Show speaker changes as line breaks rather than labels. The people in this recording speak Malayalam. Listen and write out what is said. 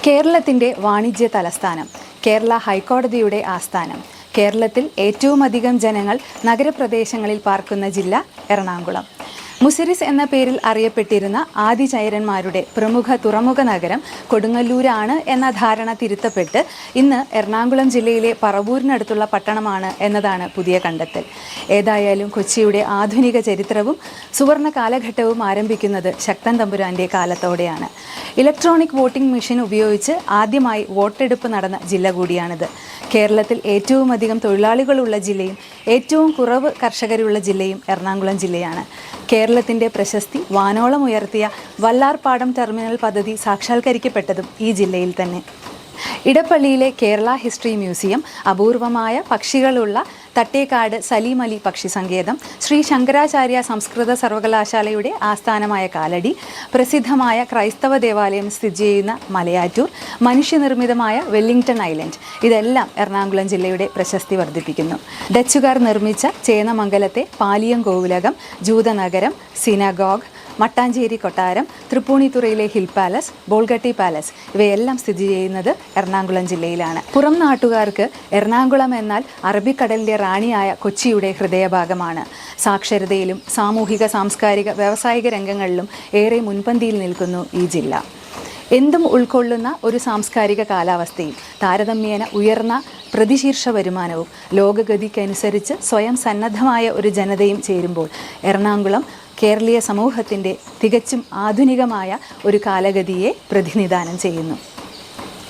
കേരളത്തിൻ്റെ വാണിജ്യ തലസ്ഥാനം, കേരള ഹൈക്കോടതിയുടെ ആസ്ഥാനം, കേരളത്തിൽ ഏറ്റവുമധികം ജനങ്ങൾ നഗരപ്രദേശങ്ങളിൽ പാർക്കുന്ന ജില്ല എറണാകുളം. മുസിരിസ് എന്ന പേരിൽ അറിയപ്പെട്ടിരുന്ന ആദിചൈരന്മാരുടെ പ്രമുഖ തുറമുഖ നഗരം കൊടുങ്ങല്ലൂരാണ് എന്ന ധാരണ തിരുത്തപ്പെട്ട് ഇന്ന് എറണാകുളം ജില്ലയിലെ പറവൂരിനടുത്തുള്ള പട്ടണമാണ് എന്നതാണ് പുതിയ കണ്ടെത്തൽ. ഏതായാലും കൊച്ചിയുടെ ആധുനിക ചരിത്രവും സുവർണ കാലഘട്ടവും ആരംഭിക്കുന്നത് ശക്തൻ തമ്പുരാൻ്റെ കാലത്തോടെയാണ്. ഇലക്ട്രോണിക് വോട്ടിംഗ് മെഷീൻ ഉപയോഗിച്ച് ആദ്യമായി വോട്ടെടുപ്പ് നടന്ന ജില്ല കൂടിയാണിത്. കേരളത്തിൽ ഏറ്റവുമധികം തൊഴിലാളികളുള്ള ജില്ലയും ഏറ്റവും കുറവ് കർഷകരുള്ള ജില്ലയും എറണാകുളം ജില്ലയാണ്. കേരളത്തിൻ്റെ പ്രശസ്തി വാനോളം ഉയർത്തിയ വല്ലാർപാടം ടെർമിനൽ പദ്ധതി സാക്ഷാത്കരിക്കപ്പെട്ടതും ഈ ജില്ലയിൽ തന്നെ. ഇടപ്പള്ളിയിലെ കേരള ഹിസ്റ്ററി മ്യൂസിയം, അപൂർവമായ പക്ഷികളുള്ള തട്ടേക്കാട് സലീം അലി പക്ഷി സങ്കേതം, ശ്രീ ശങ്കരാചാര്യ സംസ്കൃത സർവകലാശാലയുടെ ആസ്ഥാനമായ കാലടി, പ്രസിദ്ധമായ ക്രൈസ്തവ ദേവാലയം സ്ഥിതി ചെയ്യുന്ന മലയാറ്റൂർ, മനുഷ്യനിർമ്മിതമായ വെല്ലിംഗ്ടൺ ഐലൻഡ്, ഇതെല്ലാം എറണാകുളം ജില്ലയുടെ പ്രശസ്തി വർദ്ധിപ്പിക്കുന്നു. ഡച്ചുകാർ നിർമ്മിച്ച ചേന്നമംഗലത്തെ പാലിയം കോവിലകം, ജൂതനഗരം, സിനഗോഗ്, മട്ടാഞ്ചേരി കൊട്ടാരം, തൃപ്പൂണിത്തുറയിലെ ഹിൽ പാലസ്, ബോൾഗട്ടി പാലസ് ഇവയെല്ലാം സ്ഥിതി ചെയ്യുന്നത് എറണാകുളം ജില്ലയിലാണ്. പുറം നാട്ടുകാർക്ക് എറണാകുളം എന്നാൽ അറബിക്കടലിൻ്റെ റാണിയായ കൊച്ചിയുടെ ഹൃദയഭാഗമാണ്. സാക്ഷരതയിലും സാമൂഹിക സാംസ്കാരിക വ്യാവസായിക രംഗങ്ങളിലും ഏറെ മുൻപന്തിയിൽ നിൽക്കുന്നു ഈ ജില്ല. എന്തും ഉൾക്കൊള്ളുന്ന ഒരു സാംസ്കാരിക കാലാവസ്ഥയും താരതമ്യേന ഉയർന്ന പ്രതിശീർഷ വരുമാനവും ലോകഗതിക്കനുസരിച്ച് സ്വയം സന്നദ്ധമായ ഒരു ജനതയും ചേരുമ്പോൾ എറണാകുളം കേരളീയ സമൂഹത്തിൻ്റെ തികച്ചും ആധുനികമായ ഒരു കാലഗതിയെ പ്രതിനിധാനം ചെയ്യുന്നു.